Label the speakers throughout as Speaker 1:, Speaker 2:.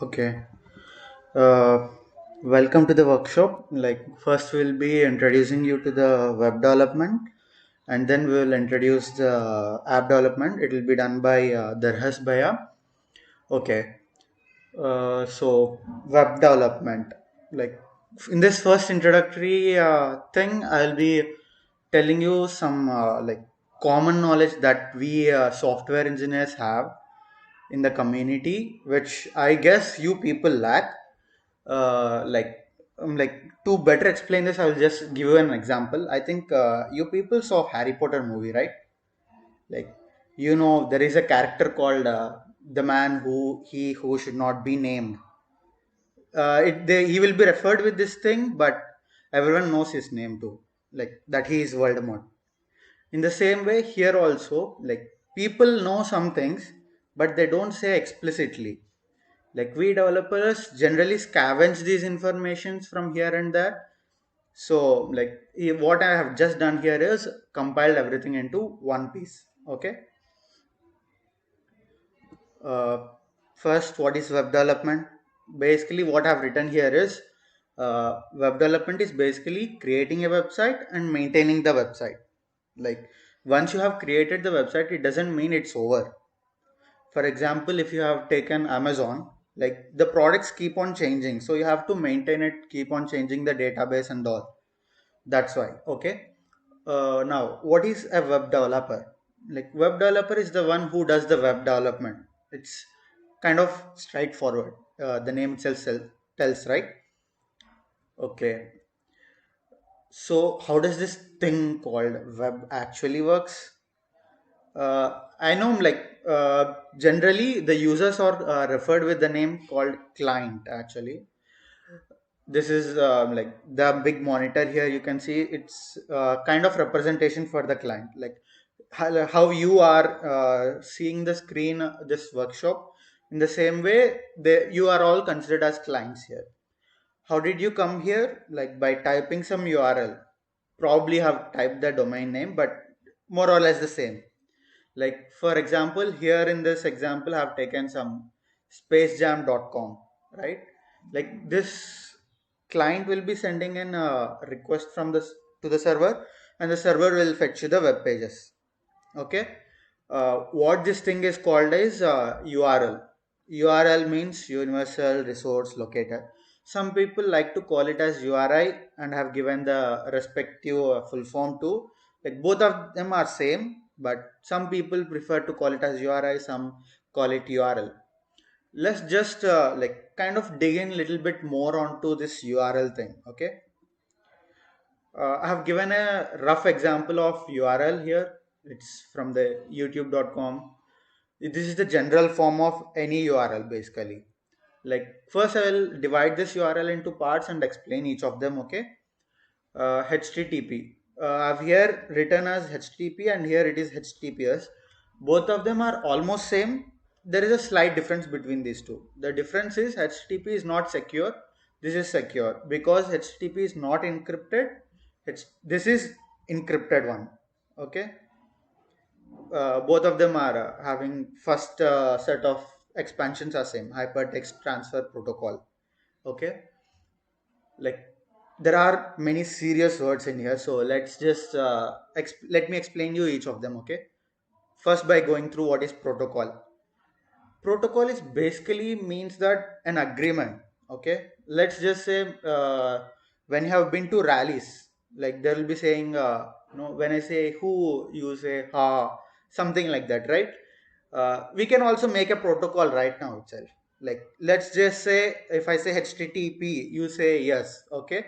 Speaker 1: Okay. Uh, Welcome to the workshop. First, we'll be introducing you to the web development, and then we'll introduce the app development. It will be done by Darhas Bhaiya. Okay. So, web development. Like in this first introductory thing, I'll be telling you some common knowledge that we software engineers have in the community, which I guess you people lack. uh, like to better explain this, I will just give you an example. I think you people saw Harry Potter movie, right? Like, there is a character called the man who should not be named. He will be referred with this thing, but everyone knows his name too, like that he is Voldemort. In the same way here also, like, people know some things, but they don't say explicitly. Like, we developers generally scavenge these informations from here and there. So, like, what I have just done here is compiled everything into one piece. Okay. uh, First, what is web development? Basically, what I've written here is, web development is basically creating a website and maintaining the website. Like, once you have created the website, it doesn't mean it's over. For example, if you have taken Amazon, like, the products keep on changing, so you have to maintain it, keep on changing the database and all. That's why. Okay. Now, what is a web developer? Like, web developer is the one who does the web development. It's kind of straightforward. The name itself tells, right? Okay. So, how does this thing called web actually works? I know, like, generally the users are referred with the name called client. Actually, this is like the big monitor here. You can see it's kind of representation for the client. Like, how you are seeing the screen, this workshop. In the same way, you are all considered as clients here. How did you come here? Like, by typing some URL. Probably have typed the domain name, but more or less the same. Like, for example, here in this example, I've taken some spacejam.com, right? Like, this client will be sending in a request from this to the server, and the server will fetch you the web pages. Okay. What this thing is called is URL. URL means Universal Resource Locator. Some people like to call it as URI and have given the respective full form too. Like, both of them are same, but some people prefer to call it as URI, some call it URL. Let's just like kind of dig in a little bit more onto this URL thing. Okay. I have given a rough example of URL here. It's from the youtube.com. This is the general form of any URL basically. Like, first I will divide this URL into parts and explain each of them. Okay. HTTP. I've here written as HTTP and here it is HTTPS. Both of them are almost same. There is a slight difference between these two. The difference is HTTP is not secure. This is secure because HTTP is not encrypted. This is encrypted one. Okay. Both of them are having first set of expansions are same, hypertext transfer protocol. Okay. Like, there are many serious words in here, so let's just let me explain you each of them. Okay. First, by going through what is protocol. Protocol is basically means that an agreement. Okay. Let's just say, when you have been to rallies, like, they will be saying, when I say who, you say ha, something like that, right? We can also make a protocol right now itself. Like, let's just say, if I say HTTP, you say yes. Okay.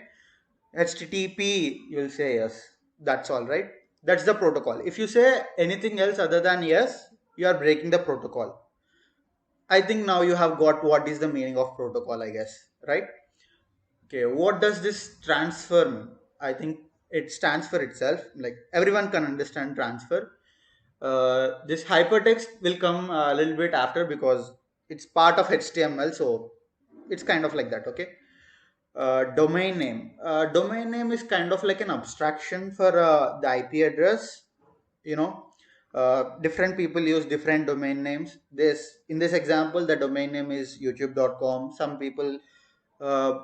Speaker 1: HTTP, you'll say yes. That's all, right? That's the protocol. If you say anything else other than yes, you are breaking the protocol. I think now you have got what is the meaning of protocol, I guess, right? Okay, what does this transfer mean? I think it stands for itself. Like, everyone can understand transfer. This hypertext will come a little bit after because it's part of HTML, so it's kind of like that. Okay. Domain name. Domain name is kind of like an abstraction for the IP address. You know, Different people use different domain names. This in this example, the domain name is youtube.com. Some people uh,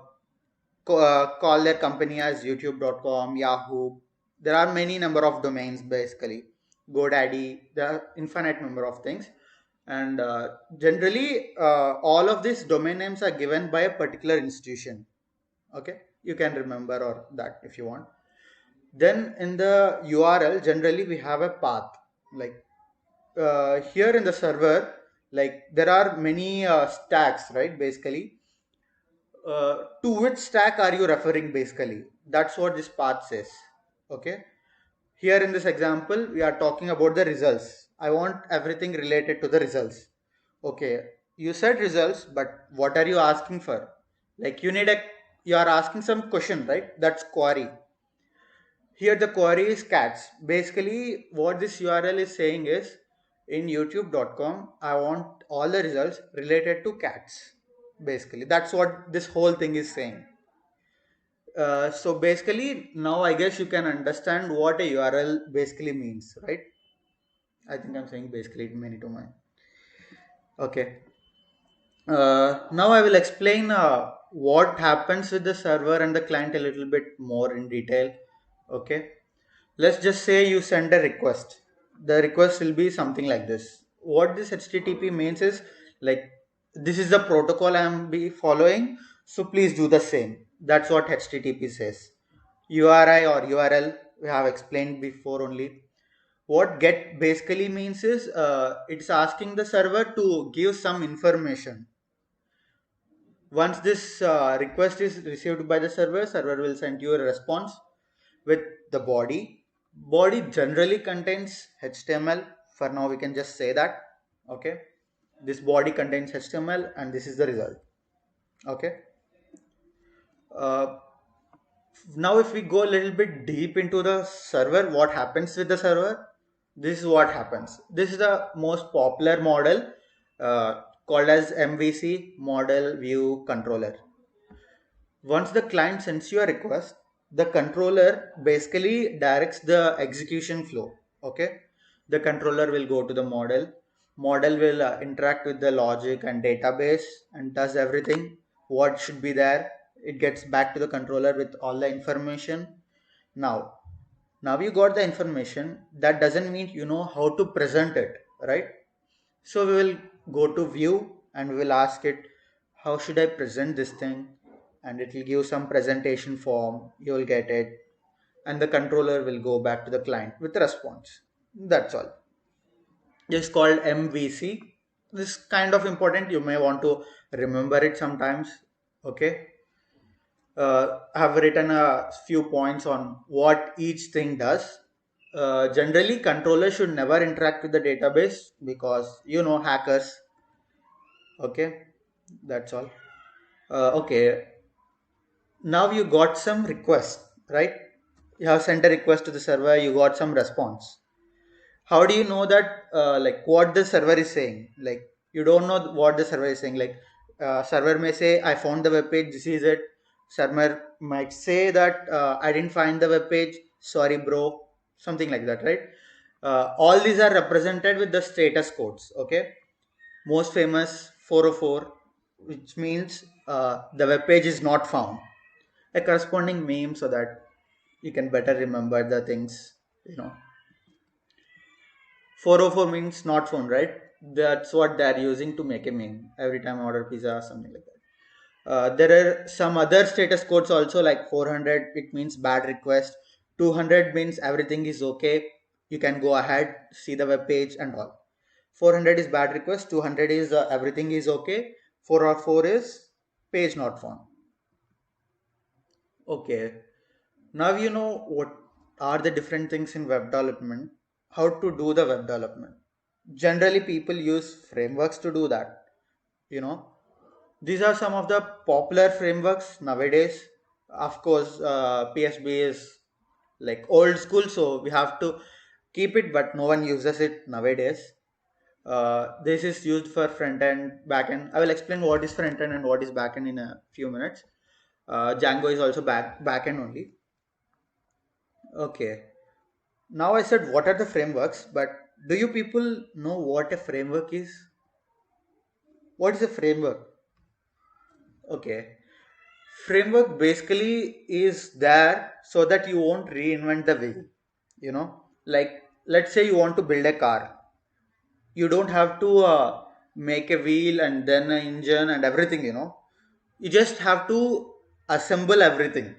Speaker 1: call their company as youtube.com, Yahoo. There are many number of domains basically. GoDaddy. There are infinite number of things, and generally all of these domain names are given by a particular institution. Okay, you can remember or that if you want. Then in the URL, generally we have a path. Like here in the server, like there are many stacks, right? Basically, to which stack are you referring? Basically, that's what this path says. Okay. Here in this example, we are talking about the results. I want everything related to the results. Okay, you said results, but what are you asking for? Like you are asking some question, right? That's query. Here the query is cats. Basically, what this URL is saying is in youtube.com, I want all the results related to cats. Basically, that's what this whole thing is saying. So basically, now I guess you can understand what a URL basically means, right? I think I'm saying basically many to many. Okay. Now I will explain what happens with the server and the client a little bit more in detail. Okay. Let's just say you send a request. The request will be something like this. What this HTTP means is like this is the protocol I'm be following, so please do the same. That's what HTTP says. URI or URL we have explained before only. What get basically means is it's asking the server to give some information. Once this request is received by the server will send you a response with the body. Body generally contains HTML. For now, we can just say that. Okay, this body contains HTML, and this is the result. Okay. Uh, Now, if we go a little bit deep into the server, what happens with the server? This is what happens. This is the most popular model called as MVC, Model View Controller. Once the client sends you a request, the controller basically directs the execution flow. Okay, the controller will go to the model will interact with the logic and database and does everything what should be there. It gets back to the controller with all the information. Now now you got the information. That doesn't mean you know how to present it, right? So we will go to view and we will ask it, how should I present this thing? And it will give some presentation form. You will get it. And the controller will go back to the client with a response. That's all. This is called MVC. This is kind of important. You may want to remember it sometimes. Okay. I have written a few points on what each thing does. Generally, controller should never interact with the database because you know hackers. Okay, that's all. Okay, now you got some request, right? You have sent a request to the server, you got some response. How do you know that like what the server is saying? Like you don't know what the server is saying. Like server may say I found the web page, this is it. Server might say that I didn't find the web page, sorry bro, something like that, right? All these are represented with the status codes. Okay, most famous 404, which means the web page is not found. A corresponding meme so that you can better remember the things, you know. 404 means not found, right? That's what they're using to make a meme every time I order pizza or something like that. There are some other status codes also, like 400, it means bad request. 200 means everything is okay. You can go ahead, see the web page and all. 400 is bad request. 200 is everything is okay. 404 is page not found. Okay. Now you know what are the different things in web development, how to do the web development. Generally, people use frameworks to do that. You know, these are some of the popular frameworks nowadays. Of course, PSB is like old school, so we have to keep it, but no one uses it nowadays. This is used for front end, back end. I will explain what is front end and what is back end in a few minutes. Django is also back end only. Okay. Now I said what are the frameworks, but Do you people know what a framework is? What is a framework? Okay. Framework basically is there so that you won't reinvent the wheel. You know, like let's say you want to build a car. You don't have to make a wheel and then an engine and everything, you just have to assemble everything.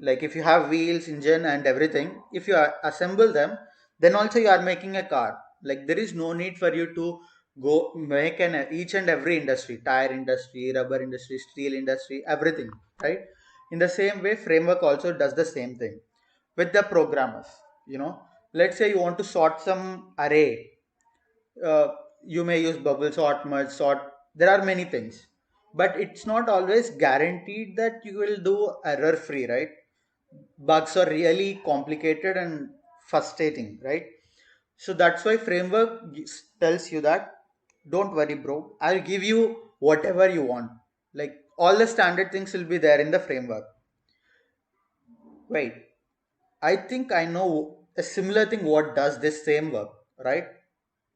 Speaker 1: Like if you have wheels, engine and everything, if you assemble them, then also you are making a car. Like there is no need for you to go make an each and every industry, tire industry, rubber industry, steel industry, everything, right? In the same way, framework also does the same thing with the programmers. you know let's say you want to sort some array. uh, you may use bubble sort, merge sort. There are many things, but it's not always guaranteed that you will do error free, right? Bugs are really complicated and frustrating, right? So that's why framework tells you that don't worry, bro. I'll give you whatever you want. Like all the standard things will be there in the framework. Wait, I think I know a similar thing what does this same work, right?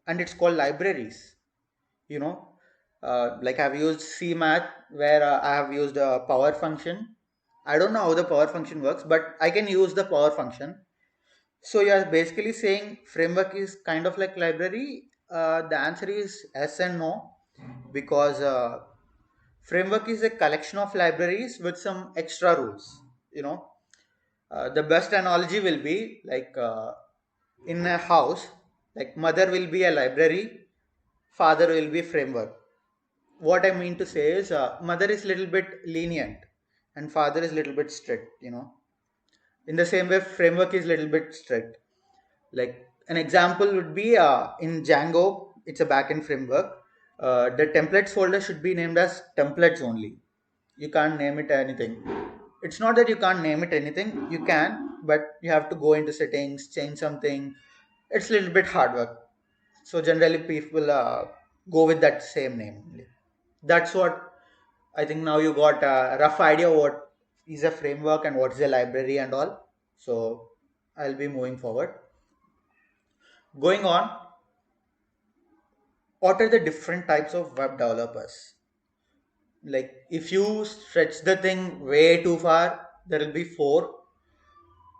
Speaker 1: And it's called libraries. you know like I've used CMath, where I have used a power function. I don't know how the power function works, but I can use the power function. So you're basically saying framework is kind of like library. The answer is yes and no, because framework is a collection of libraries with some extra rules. You know, the best analogy will be like in a house, like mother will be a library, father will be framework. What I mean to say is, mother is little bit lenient, and father is little bit strict. In the same way, framework is little bit strict. Like an example would be in Django, it's a backend framework. The templates folder should be named as templates only. You can't name it anything. It's not that you can't name it anything. You can, but you have to go into settings, change something. It's a little bit hard work. So generally, people go with that same name only. That's what I think. Now you got a rough idea what is a framework and what is a library and all. So I'll be moving forward. Going on, what are the different types of web developers? Like if you stretch the thing way too far, there will be four,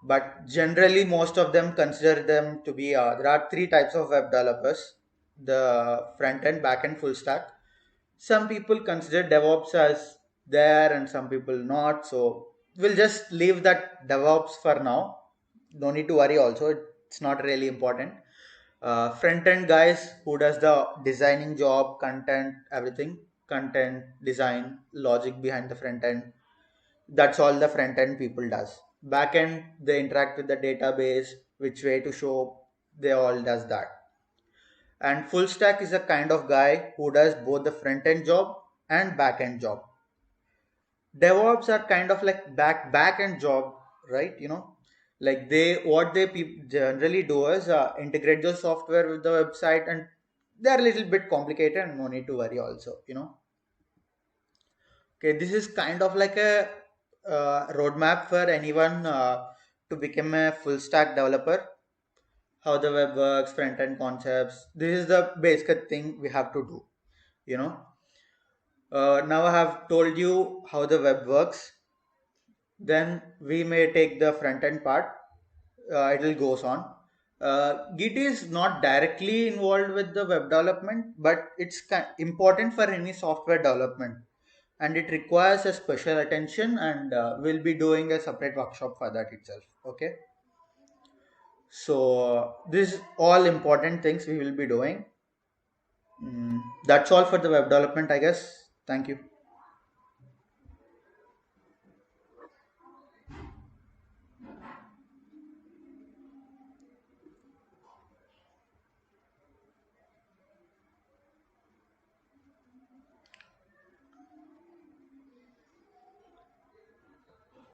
Speaker 1: but generally most of them consider them to be there are three types of web developers: the front end, back end, full stack. Some people consider DevOps as there and some people not, so we'll just leave that DevOps for now. No need to worry also, it's not really important. Front end guys who does the designing job, content, everything, content, design, logic behind the front end. That's all the front end people does. Back end, they interact with the database, which way to show, they all does that. And full stack is a kind of guy who does both the front end job and back end job. DevOps are kind of like back end job, right? Like what they generally do is integrate the software with the website, and they're a little bit complicated and no need to worry also. Okay, this is kind of like a roadmap for anyone to become a full stack developer. How the web works, front end concepts. This is the basic thing we have to do. You know. Now I have told you how the web works. Then we may take the front end part. It will goes on. Git is not directly involved with the web development, but it's important for any software development, and it requires a special attention. And we'll be doing a separate workshop for that itself. Okay. So this all important things we will be doing. That's all for the web development, I guess. Thank you.